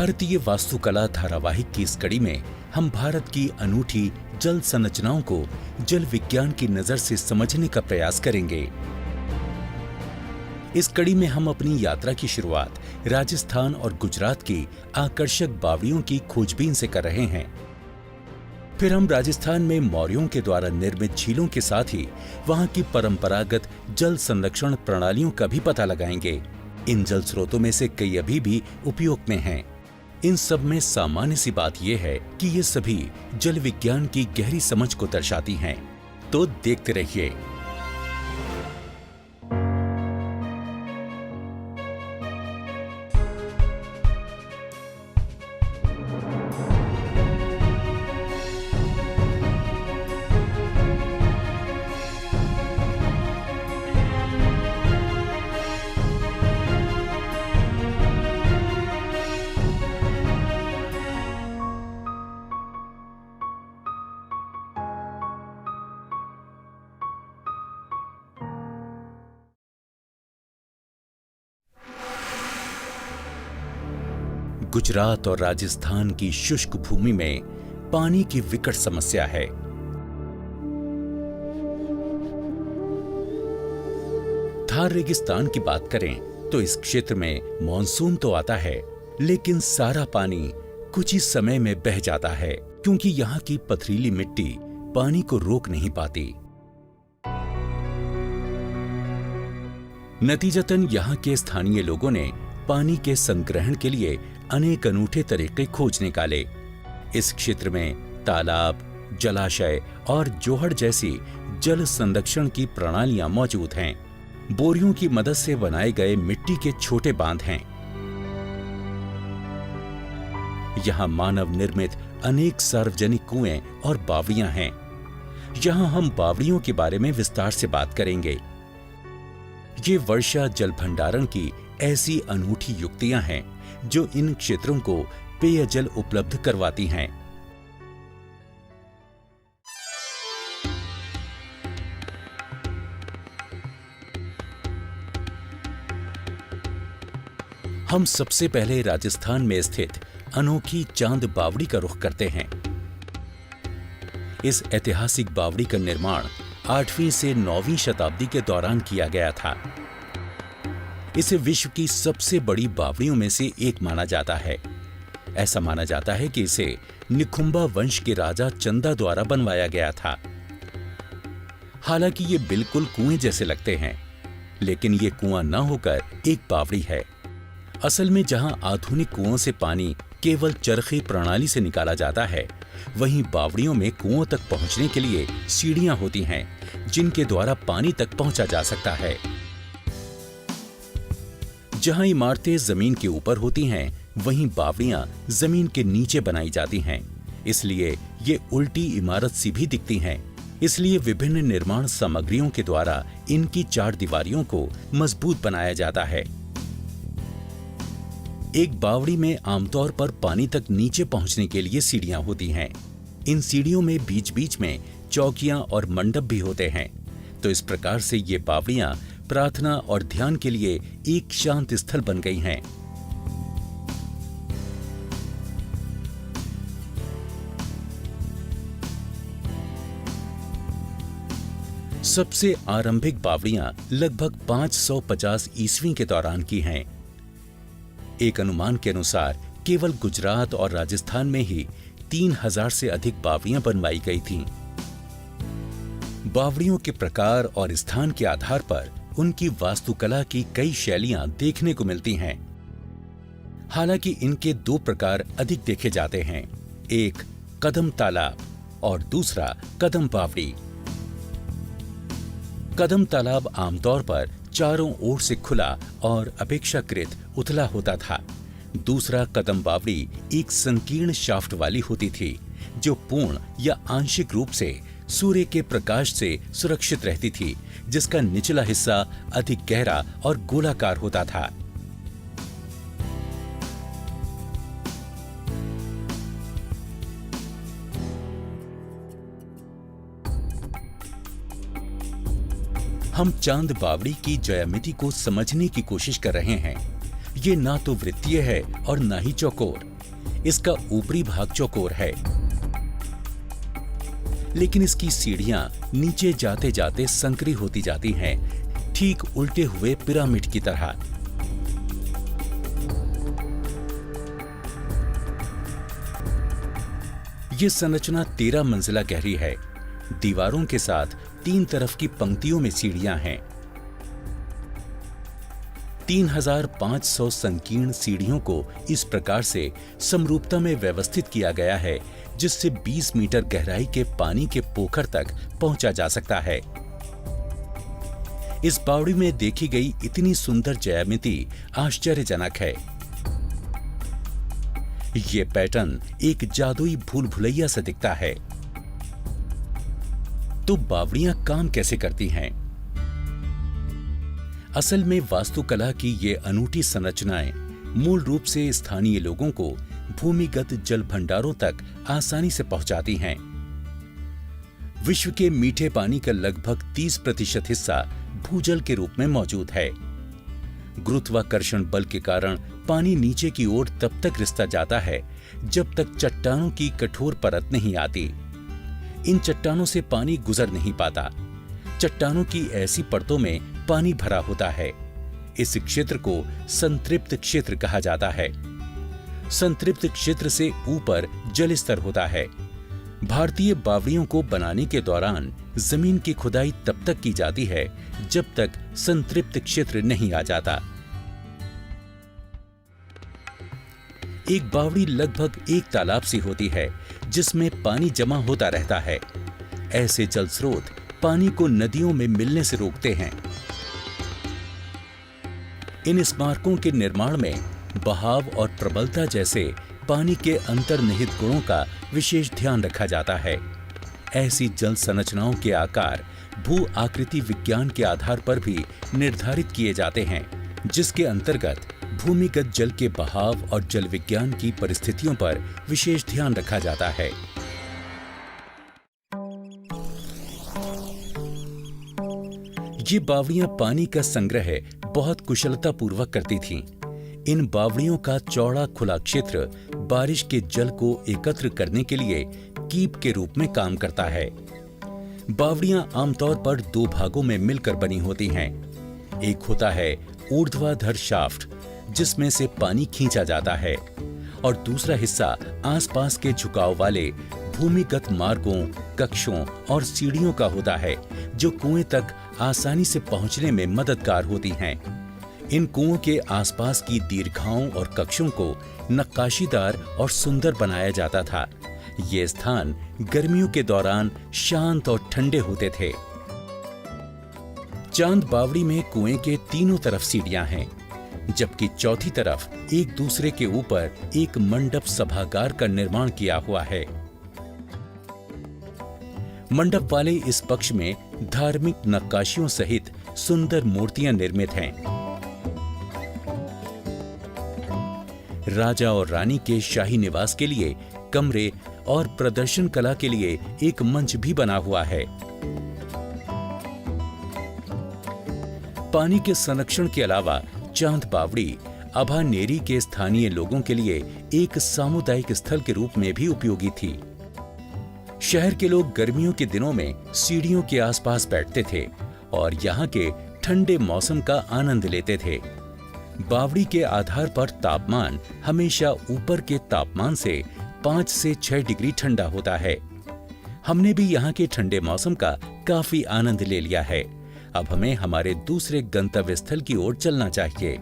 भारतीय वास्तुकला धारावाहिक की इस कड़ी में हम भारत की अनूठी जल संरचनाओं को जल विज्ञान की नजर से समझने का प्रयास करेंगे। इस कड़ी में हम अपनी यात्रा की शुरुआत राजस्थान और गुजरात की आकर्षक बावड़ियों की खोजबीन से कर रहे हैं। फिर हम राजस्थान में मौर्यों के द्वारा निर्मित झीलों के साथ ही वहां की परंपरागत जल संरक्षण प्रणालियों का भी पता लगाएंगे। इन जल स्रोतों में से कई अभी भी उपयोग में हैं। इन सब में सामान्य सी बात यह है कि ये सभी जल विज्ञान की गहरी समझ को दर्शाती हैं। तो देखते रहिए। गुजरात और राजस्थान की शुष्क भूमि में पानी की विकट समस्या है। थार रेगिस्तान की बात करें तो इस क्षेत्र में मॉनसून तो आता है, लेकिन सारा पानी कुछ ही समय में बह जाता है, क्योंकि यहाँ की पथरीली मिट्टी पानी को रोक नहीं पाती। नतीजतन यहाँ के स्थानीय लोगों ने पानी के संग्रहण के लिए अनेक अनूठे तरीके खोज निकाले। इस क्षेत्र में तालाब, जलाशय और जोहड़ जैसी जल संरक्षण की प्रणालियां मौजूद हैं। बोरियों की मदद से बनाए गए मिट्टी के छोटे बांध हैं। यहाँ मानव निर्मित अनेक सार्वजनिक कुएं और बावड़ियां हैं। यहाँ हम बावड़ियों के बारे में विस्तार से बात करेंगे। ये वर्षा जल भंडारण की ऐसी अनूठी युक्तियां हैं जो इन क्षेत्रों को पेयजल उपलब्ध करवाती हैं। हम सबसे पहले राजस्थान में स्थित अनोखी चांद बावड़ी का रुख करते हैं। इस ऐतिहासिक बावड़ी का निर्माण 8वीं से 9वीं शताब्दी के दौरान किया गया था। इसे विश्व की सबसे बड़ी बावड़ियों में से एक माना जाता है। ऐसा माना जाता है कि इसे निखुंबा वंश के राजा चंदा द्वारा बनवाया गया था। हालांकि ये बिल्कुल कुएं जैसे लगते हैं, लेकिन ये कुआं न होकर एक बावड़ी है। असल में जहां आधुनिक कुओं से पानी केवल चरखी प्रणाली से निकाला जाता है, वहीं बावड़ियों में कुओं तक पहुंचने के लिए सीढ़ियां होती हैं, जिनके द्वारा पानी तक पहुंचा जा सकता है। जहां इमारतें जमीन के ऊपर होती हैं, वहीं बावड़ियां जमीन के नीचे बनाई जाती हैं। इसलिए ये उल्टी इमारत सी भी दिखती हैं। इसलिए विभिन्न निर्माण सामग्रियों के द्वारा इनकी चार दीवारियों को मजबूत बनाया जाता है। एक बावड़ी में आमतौर पर पानी तक नीचे पहुंचने के लिए सीढ़ियां होती हैं। इन सीढ़ियों में बीच बीच में चौकियां और मंडप भी होते हैं। तो इस प्रकार से ये बावड़ियां प्रार्थना और ध्यान के लिए एक शांत स्थल बन गई हैं। सबसे आरंभिक बावड़ियां लगभग 550 ईस्वी के दौरान की हैं। एक अनुमान के अनुसार केवल गुजरात और राजस्थान में ही 3000 से अधिक बावड़ियां बनवाई गई थीं। बावड़ियों के प्रकार और स्थान के आधार पर उनकी वास्तुकला की कई शैलियां देखने को मिलती हैं। हालांकि इनके दो प्रकार अधिक देखे जाते हैं, एक कदम तालाब और दूसरा कदम बावड़ी। कदम तालाब आमतौर पर चारों ओर से खुला और अपेक्षाकृत उथला होता था। दूसरा कदम बावड़ी एक संकीर्ण शाफ्ट वाली होती थी, जो पूर्ण या आंशिक रूप से सूर्य के प्रकाश से सुरक्षित रहती थी, जिसका निचला हिस्सा अधिक गहरा और गोलाकार होता था। हम चांद बावड़ी की ज्यामिति को समझने की कोशिश कर रहे हैं। ये ना तो वृत्तीय है और ना ही चौकोर। इसका ऊपरी भाग चौकोर है, लेकिन इसकी सीढ़ियां नीचे जाते जाते संकरी होती जाती हैं, ठीक उल्टे हुए पिरामिड की तरह। ये संरचना 13 मंजिला गहरी है। दीवारों के साथ 3 तरफ की पंक्तियों में सीढ़ियां हैं। 3500 संकीर्ण सीढ़ियों को इस प्रकार से समरूपता में व्यवस्थित किया गया है जिससे 20 मीटर गहराई के पानी के पोखर तक पहुंचा जा सकता है। इस बावड़ी में देखी गई इतनी सुंदर ज्यामिति आश्चर्यजनक है। ये पैटर्न एक जादुई भूल भुलैया से दिखता है। तो बावड़ियां काम कैसे करती हैं? असल में वास्तुकला की ये अनूठी संरचनाएं मूल रूप से स्थानीय लोगों को भूमिगत जल भंडारों तक आसानी से पहुंचाती हैं। विश्व के मीठे पानी का लगभग 30% हिस्सा भूजल के रूप में मौजूद है। गुरुत्वाकर्षण बल के कारण पानी नीचे की ओर तब तक रिसता जाता है जब तक चट्टानों की कठोर परत नहीं आती। इन चट्टानों से पानी गुजर नहीं पाता। चट्टानों की ऐसी परतों में पानी भरा होता है। इस क्षेत्र को संतृप्त क्षेत्र कहा जाता है। संतृप्त क्षेत्र से ऊपर जल स्तर होता है। भारतीय बावड़ियों को बनाने के दौरान जमीन की खुदाई तब तक की जाती है जब तक संतृप्त क्षेत्र नहीं आ जाता। एक बावड़ी लगभग एक तालाब सी होती है जिसमें पानी जमा होता रहता है। ऐसे जल स्रोत पानी को नदियों में मिलने से रोकते हैं। इन स्मारकों के निर्माण में बहाव और प्रबलता जैसे पानी के अंतर्निहित गुणों का विशेष ध्यान रखा जाता है। ऐसी जल संरचनाओं के आकार भू आकृति विज्ञान के आधार पर भी निर्धारित किए जाते हैं, जिसके अंतर्गत भूमिगत जल के बहाव और जल विज्ञान की परिस्थितियों पर विशेष ध्यान रखा जाता है। ये बावड़ियां पानी का संग्रह बहुत कुशलता पूर्वक करती थीं। इन बावड़ियों का चौड़ा खुला क्षेत्र बारिश के जल को एकत्र करने के लिए कीप के रूप में काम करता है। बावड़ियां आमतौर पर 2 भागों में मिलकर बनी होती हैं। एक होता है ऊर्ध्वाधर शाफ्ट, जिसमें से पानी खींचा जाता है, और दूसरा हिस्सा आसपास के झुकाव वाले भूमिगत मार्गों, कक्षों और सीढ़ियों का होता है, जो कुएं तक आसानी से पहुंचने में मददगार होती हैं। इन कुओं के आसपास की दीर्घाओं और कक्षों को नक्काशीदार और सुंदर बनाया जाता था। ये स्थान गर्मियों के दौरान शांत और ठंडे होते थे। चांद बावड़ी में कुएं के तीनों तरफ सीढ़ियां हैं, जबकि चौथी तरफ एक दूसरे के ऊपर एक मंडप सभागार का निर्माण किया हुआ है। मंडप वाले इस पक्ष में धार्मिक नक्काशियों सहित सुंदर मूर्तियां निर्मित हैं। राजा और रानी के शाही निवास के लिए कमरे और प्रदर्शन कला के लिए एक मंच भी बना हुआ है। पानी के संरक्षण के अलावा चांद बावड़ी अभानेरी के स्थानीय लोगों के लिए एक सामुदायिक स्थल के रूप में भी उपयोगी थी। शहर के लोग गर्मियों के दिनों में सीढ़ियों के आसपास बैठते थे और यहाँ के ठंडे मौसम का आनंद लेते थे। बावड़ी के आधार पर तापमान हमेशा ऊपर के तापमान से 5 से 6 डिग्री ठंडा होता है। हमने भी यहाँ के ठंडे मौसम का काफी आनंद ले लिया है। अब हमें हमारे दूसरे गंतव्य स्थल की ओर चलना चाहिए।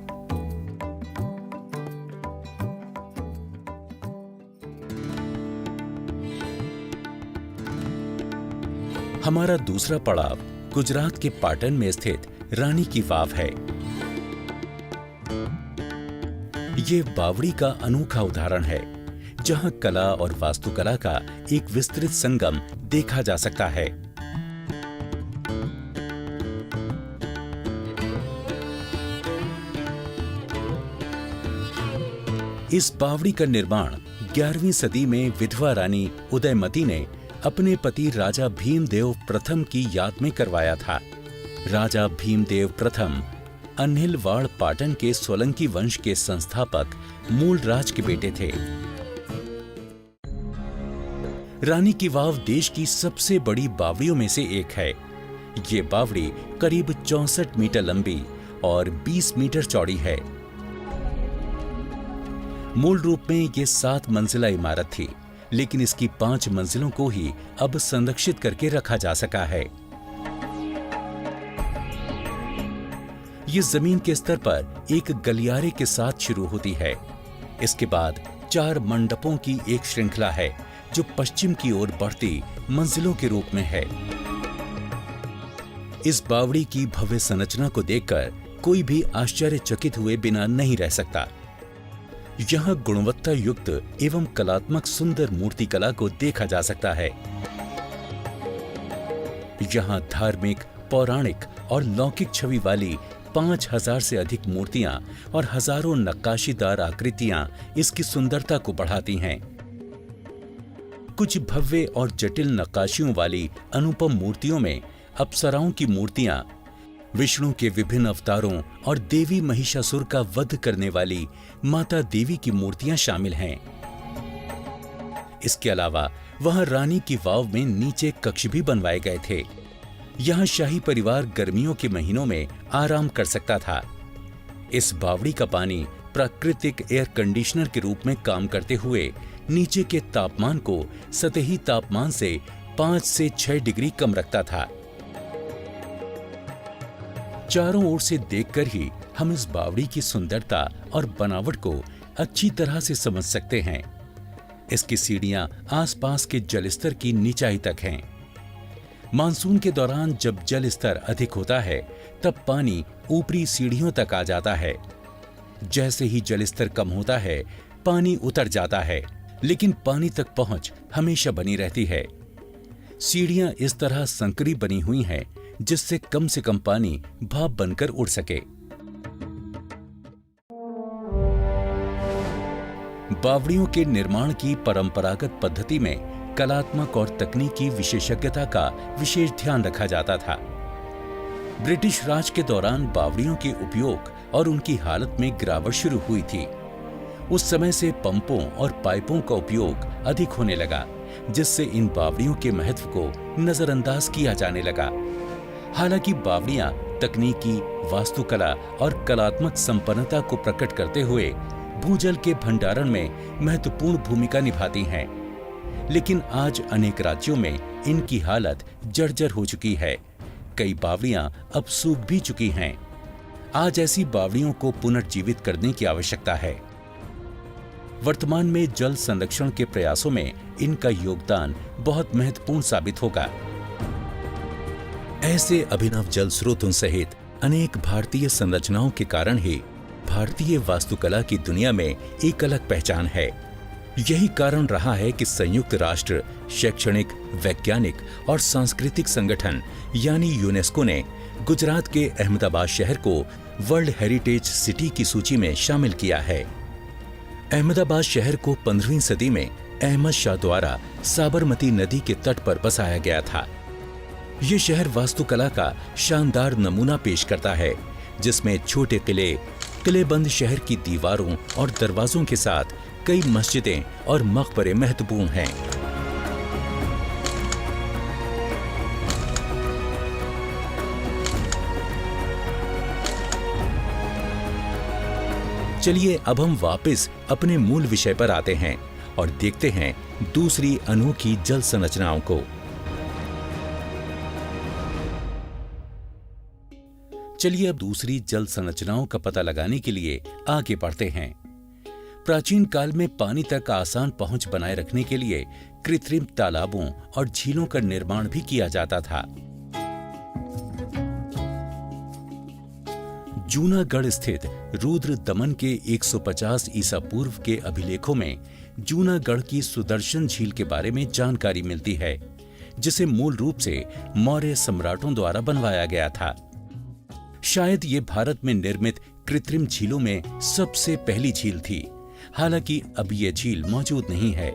हमारा दूसरा पड़ाव गुजरात के पाटन में स्थित रानी की वाव है। ये बावड़ी का अनोखा उदाहरण है, जहां कला और वास्तुकला का एक विस्तृत संगम देखा जा सकता है। इस बावड़ी का निर्माण 11वीं सदी में विधवा रानी उदयमती ने अपने पति राजा भीमदेव प्रथम की याद में करवाया था। राजा भीमदेव प्रथम अन्हिलवाड़ पाटन के सोलंकी वंश के संस्थापक मूलराज के बेटे थे। रानी की वाव देश की सबसे बड़ी बावड़ियों में से एक है। ये बावड़ी करीब 64 मीटर लंबी और 20 मीटर चौड़ी है। मूल रूप में ये 7 मंजिला इमारत थी, लेकिन इसकी 5 मंजिलों को ही अब संरक्षित करके रखा जा सका है। ये जमीन के स्तर पर एक गलियारे के साथ शुरू होती है। इसके बाद 4 मंडपों की एक श्रृंखला है जो पश्चिम की ओर बढ़ती मंजिलों के रूप में है। इस बावड़ी की भव्य संरचना को देखकर कोई भी आश्चर्यचकित हुए बिना नहीं रह सकता। यहाँ गुणवत्ता युक्त एवं कलात्मक सुंदर मूर्ति कला को देखा जा सकता है। यहाँ धार्मिक, पौराणिक और लौकिक छवि वाली 5000 से अधिक मूर्तियां और हजारों नक्काशीदार आकृतियां इसकी सुंदरता को बढ़ाती हैं। कुछ भव्य और जटिल नक्काशियों वाली अनुपम मूर्तियों में अप्सराओं की मूर्तियां, विष्णु के विभिन्न अवतारों और देवी महिषासुर का वध करने वाली माता देवी की मूर्तियां शामिल हैं। इसके अलावा वहां रानी की वाव में नीचे कक्ष भी बनवाए गए थे। यहां शाही परिवार गर्मियों के महीनों में आराम कर सकता था। इस बावड़ी का पानी प्राकृतिक एयर कंडीशनर के रूप में काम करते हुए नीचे के तापमान को सतही तापमान से 5 से 6 डिग्री कम रखता था। चारों ओर से देखकर ही हम इस बावड़ी की सुंदरता और बनावट को अच्छी तरह से समझ सकते हैं। इसकी सीढ़ियां आसपास के जलस्तर की निचाई तक हैं। मानसून के दौरान जब जल स्तर अधिक होता है तब पानी ऊपरी सीढ़ियों तक आ जाता है। जैसे ही जल स्तर कम होता है पानी उतर जाता है, लेकिन पानी तक पहुंच हमेशा बनी रहती है। सीढ़ियां इस तरह संकरी बनी हुई हैं जिससे कम से कम पानी भाप बनकर उड़ सके। बावड़ियों के निर्माण की परंपरागत पद्धति में कलात्मक और तकनीकी विशेषज्ञता का विशेष ध्यान रखा जाता था। ब्रिटिश राज के दौरान बावड़ियों के उपयोग और उनकी हालत में गिरावट शुरू हुई थी। उस समय से पंपों और पाइपों का उपयोग अधिक होने लगा, जिससे इन बावड़ियों के महत्व को नजरअंदाज किया जाने लगा। हालांकि बावड़ियां तकनीकी, वास्तुकला और कलात्मक संपन्नता को प्रकट करते हुए भूजल के भंडारण में महत्वपूर्ण भूमिका निभाती हैं, लेकिन आज अनेक राज्यों में इनकी हालत जर्जर हो चुकी है। कई बावड़ियां अब सूख भी चुकी हैं। आज ऐसी बावड़ियों को पुनर्जीवित करने की आवश्यकता है। वर्तमान में जल संरक्षण के प्रयासों में इनका योगदान बहुत महत्वपूर्ण साबित होगा। ऐसे अभिनव जल स्रोतों सहित अनेक भारतीय संरचनाओं के कारण ही भारतीय वास्तुकला की दुनिया में एक अलग पहचान है। यही कारण रहा है कि संयुक्त राष्ट्र शैक्षणिक, वैज्ञानिक और सांस्कृतिक संगठन यानी यूनेस्को ने गुजरात के अहमदाबाद शहर को वर्ल्ड हेरिटेज सिटी की सूची में शामिल किया है। अहमदाबाद शहर को 15वीं सदी में अहमद शाह द्वारा साबरमती नदी के तट पर बसाया गया था। ये शहर वास्तुकला का शानदार नमूना पेश करता है, जिसमें छोटे किले, किलेबंद शहर की दीवारों और दरवाजों के साथ कई मस्जिदें और मकबरे महत्वपूर्ण हैं। चलिए अब हम वापस अपने मूल विषय पर आते हैं और देखते हैं दूसरी अनोखी जल संरचनाओं को। चलिए अब दूसरी जल संरचनाओं का पता लगाने के लिए आगे बढ़ते हैं। प्राचीन काल में पानी तक आसान पहुंच बनाए रखने के लिए कृत्रिम तालाबों और झीलों का निर्माण भी किया जाता था। जूनागढ़ स्थित रुद्र दमन के 150 ईसा पूर्व के अभिलेखों में जूनागढ़ की सुदर्शन झील के बारे में जानकारी मिलती है, जिसे मूल रूप से मौर्य सम्राटों द्वारा बनवाया गया था। शायद ये भारत में निर्मित कृत्रिम झीलों में सबसे पहली झील थी। हालांकि अब ये झील मौजूद नहीं है।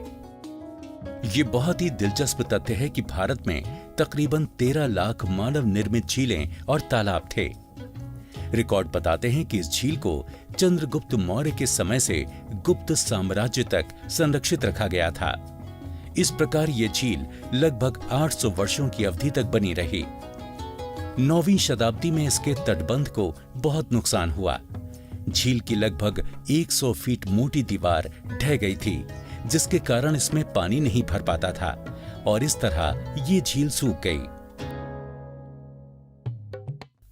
ये बहुत ही दिलचस्प तथ्य है कि भारत में तकरीबन 13 लाख मानव निर्मित झीलें और तालाब थे। रिकॉर्ड बताते हैं कि इस झील को चंद्रगुप्त मौर्य के समय से गुप्त साम्राज्य तक संरक्षित रखा गया था। इस प्रकार ये झील लगभग 800 वर्षों की अवधि तक बनी रही। 9वीं शताब्दी में इसके तटबंध को बहुत नुकसान हुआ। झील की लगभग 100 फीट मोटी दीवार ढह गई थी, जिसके कारण इसमें पानी नहीं भर पाता था और इस तरह ये झील सूख गई।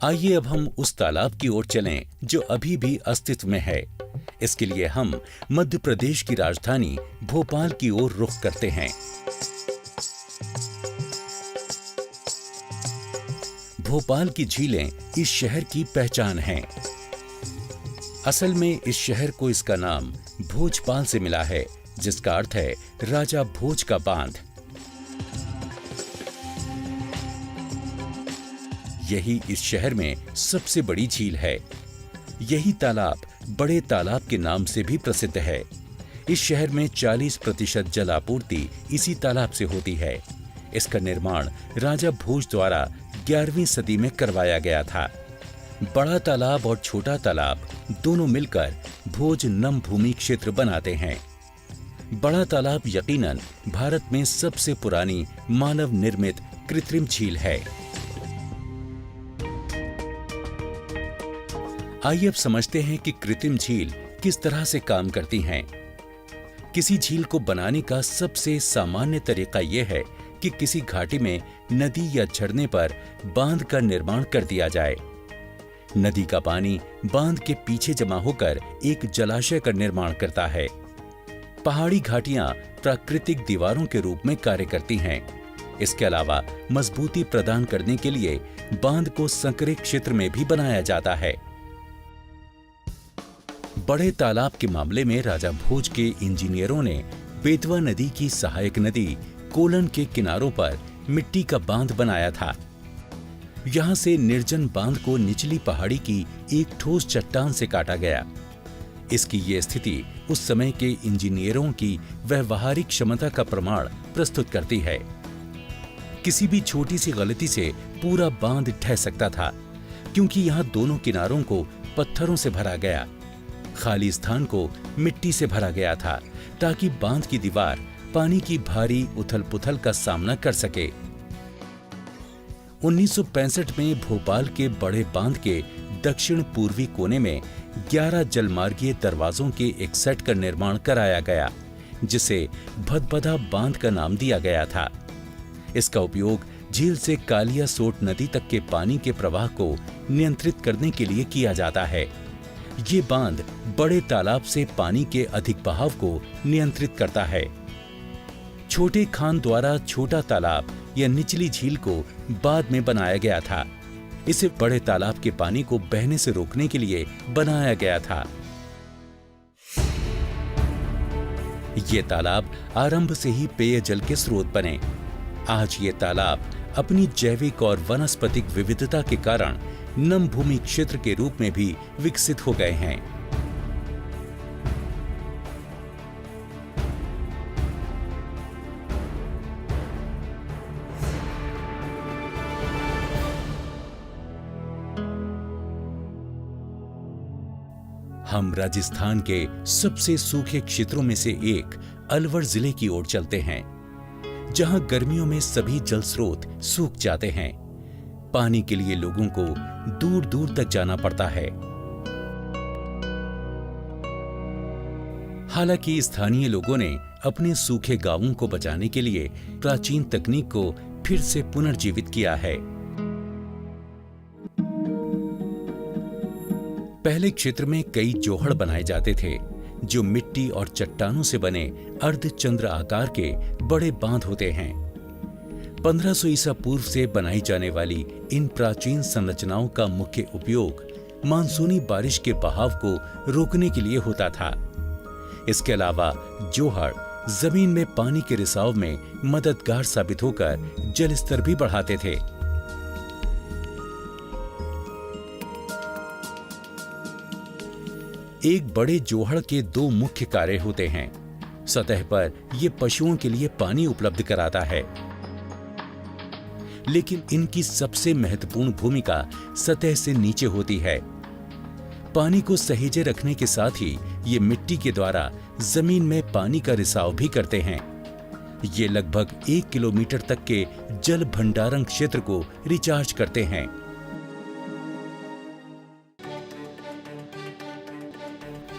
आइए अब हम उस तालाब की ओर चलें जो अभी भी अस्तित्व में है। इसके लिए हम मध्य प्रदेश की राजधानी भोपाल की ओर रुख करते हैं। भोपाल की झीलें इस शहर की पहचान हैं। असल में इस शहर को इसका नाम भोजपाल से मिला है, जिसका अर्थ है राजा भोज का बांध। यही इस शहर में सबसे बड़ी झील है। यही तालाब बड़े तालाब के नाम से भी प्रसिद्ध है। इस शहर में 40% जल आपूर्ति इसी तालाब से होती है। इसका निर्माण राजा भोज द्वारा 11वीं सदी में करवाया गया था। बड़ा तालाब और छोटा तालाब दोनों मिलकर भोज नम भूमि क्षेत्र बनाते हैं। बड़ा तालाब यकीनन भारत में सबसे पुरानी मानव निर्मित कृत्रिम झील है। आइए अब समझते हैं कि कृत्रिम झील किस तरह से काम करती हैं। किसी झील को बनाने का सबसे सामान्य तरीका यह है कि किसी घाटी में नदी या झरने पर बांध का निर्माण कर दिया जाए। नदी का पानी बांध के पीछे जमा होकर एक जलाशय का निर्माण करता है। पहाड़ी घाटियां प्राकृतिक दीवारों के रूप में कार्य करती हैं। इसके अलावा मजबूती प्रदान करने के लिए बांध को संकरे क्षेत्र में भी बनाया जाता है। बड़े तालाब के मामले में राजा भोज के इंजीनियरों ने बेतवा नदी की सहायक नदी कोलन के किनारों पर मिट्टी का बांध बनाया था। यहां से निर्जन बांध को निचली पहाड़ी की एक ठोस चट्टान से काटा गया। इसकी ये स्थिति उस समय के इंजीनियरों की व्यवहारिक क्षमता का प्रमाण प्रस्तुत करती है। किसी भी छोटी सी गलती से पूरा बांध ढह सकता था, क्योंकि यहां दोनों किनारों को पत्थरों से भरा गया। खाली स्थान को मिट्टी से भरा गया था ताकि बांध की दीवार पानी की भारी उथल-पुथल का सामना कर सके। 1965 में भोपाल के बड़े बांध के दक्षिण पूर्वी कोने में 11 जलमार्गीय दरवाजों के एक सेट का निर्माण कराया गया, जिसे भदभदा बांध का नाम दिया गया था। इसका उपयोग झील से कालिया सोट नदी तक के पानी के प्रवाह को नियंत्रित करने के लिए किया जाता है। ये बांध बड़े तालाब से पानी के अधिक बहाव को नियंत्रित करता है। छोटे खान द्वारा छोटा तालाब या निचली झील को बाद में बनाया गया था। इसे बड़े तालाब के पानी को बहने से रोकने के लिए बनाया गया था। ये तालाब आरंभ से ही पेयजल के स्रोत बने। आज ये तालाब अपनी जैविक और वनस्पतिक विविधता के कारण नम भूमि क्षेत्र के रूप में भी विकसित हो गए हैं। हम राजस्थान के सबसे सूखे क्षेत्रों में से एक अलवर जिले की ओर चलते हैं, जहां गर्मियों में सभी जल स्रोत सूख जाते हैं। पानी के लिए लोगों को दूर दूर तक जाना पड़ता है। हालांकि स्थानीय लोगों ने अपने सूखे गांवों को बचाने के लिए प्राचीन तकनीक को फिर से पुनर्जीवित किया है। पहले क्षेत्र में कई जोहड़ बनाए जाते थे, जो मिट्टी और चट्टानों से बने अर्धचंद्र आकार के बड़े बांध होते हैं। 1500 ईसा पूर्व से बनाई जाने वाली इन प्राचीन संरचनाओं का मुख्य उपयोग मानसूनी बारिश के बहाव को रोकने के लिए होता था। इसके अलावा जोहड़ जमीन में पानी के रिसाव में मददगार साबित होकर जल स्तर भी बढ़ाते थे। एक बड़े जोहड़ के दो मुख्य कार्य होते हैं। सतह पर यह पशुओं के लिए पानी उपलब्ध कराता है, लेकिन इनकी सबसे महत्वपूर्ण भूमिका सतह से नीचे होती है, पानी को सहेजे रखने के साथ ही ये मिट्टी के द्वारा जमीन में पानी का रिसाव भी करते हैं। ये लगभग 1 किलोमीटर तक के जल भंडारण क्षेत्र को रिचार्ज करते हैं।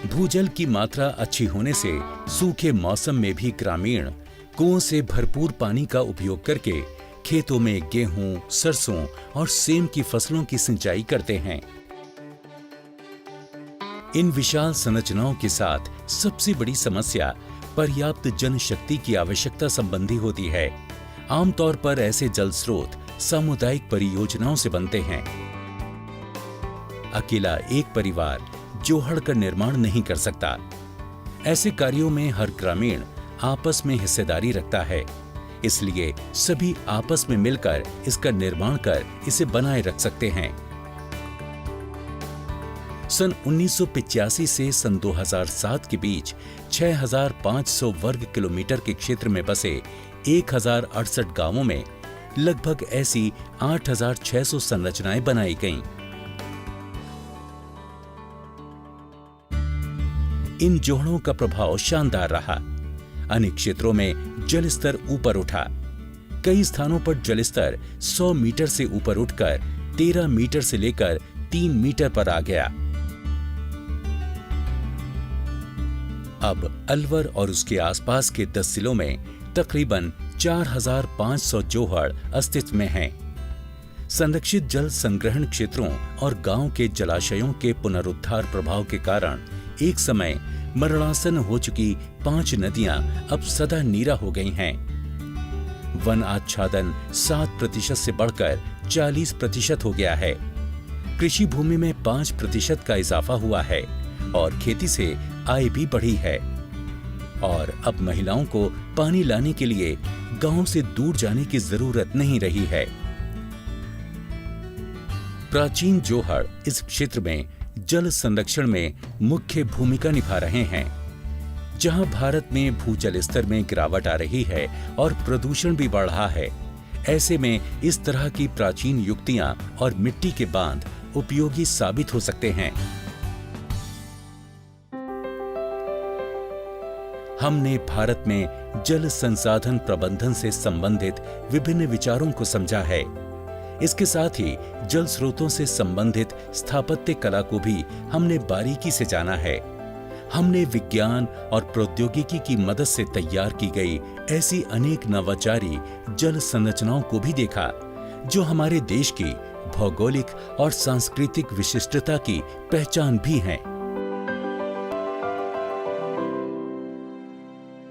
भूजल की मात्रा अच्छी होने से सूखे मौसम में भी ग्रामीण कुओं से भरपूर पानी का उपयोग करके खेतों में गेहूं, सरसों और सेम की फसलों की सिंचाई करते हैं। इन विशाल संरचनाओं के साथ सबसे बड़ी समस्या पर्याप्त जनशक्ति की आवश्यकता संबंधी होती है। आमतौर पर ऐसे जल स्रोत सामुदायिक परियोजनाओं से बनते हैं। अकेला एक परिवार जोहड़ का निर्माण नहीं कर सकता। ऐसे कार्यों में हर ग्रामीण आपस में हिस्सेदारी रखता है, इसलिए सभी आपस में मिलकर इसका निर्माण कर इसे बनाए रख सकते हैं। सन 1985 से सन 2007 के बीच 6,500 वर्ग किलोमीटर के क्षेत्र में बसे 1,068 गांवों में लगभग ऐसी 8,600 संरचनाएं बनाई गईं। इन जोहड़ों का प्रभाव शानदार रहा। अनेक क्षेत्रों में जल स्तर ऊपर उठा। कई स्थानों पर जल स्तर 100 मीटर से ऊपर उठकर 13 मीटर से लेकर 3 मीटर पर आ गया। अब अलवर और उसके आसपास के 10 जिलों में तकरीबन 4,500 जोहड़ अस्तित्व में हैं। संरक्षित जल संग्रहण क्षेत्रों और गांव के जलाशयों के पुनरुद्धार प्रभाव के कारण एक समय मरणासन हो चुकी 5 नदियां अब सदा नीरा हो गई हैं। वन आच्छादन 7% से बढ़कर 40% हो गया है। कृषि भूमि में 5% का इजाफा हुआ है और खेती से आय भी बढ़ी है। और अब महिलाओं को पानी लाने के लिए गांव से दूर जाने की जरूरत नहीं रही है। प्राचीन जोहड़ इस क्षेत्र में जल संरक्षण में मुख्य भूमिका निभा रहे हैं। जहां भारत में भूजल स्तर में गिरावट आ रही है और प्रदूषण भी बढ़ रहा है, ऐसे में इस तरह की प्राचीन युक्तियां और मिट्टी के बांध उपयोगी साबित हो सकते हैं। हमने भारत में जल संसाधन प्रबंधन से संबंधित विभिन्न विचारों को समझा है। इसके साथ ही जल स्रोतों से संबंधित स्थापत्य कला को भी हमने बारीकी से जाना है। हमने विज्ञान और प्रौद्योगिकी की मदद से तैयार की गई ऐसी अनेक नवाचारी जल संरचनाओं को भी देखा, जो हमारे देश की भौगोलिक और सांस्कृतिक विशिष्टता की पहचान भी हैं।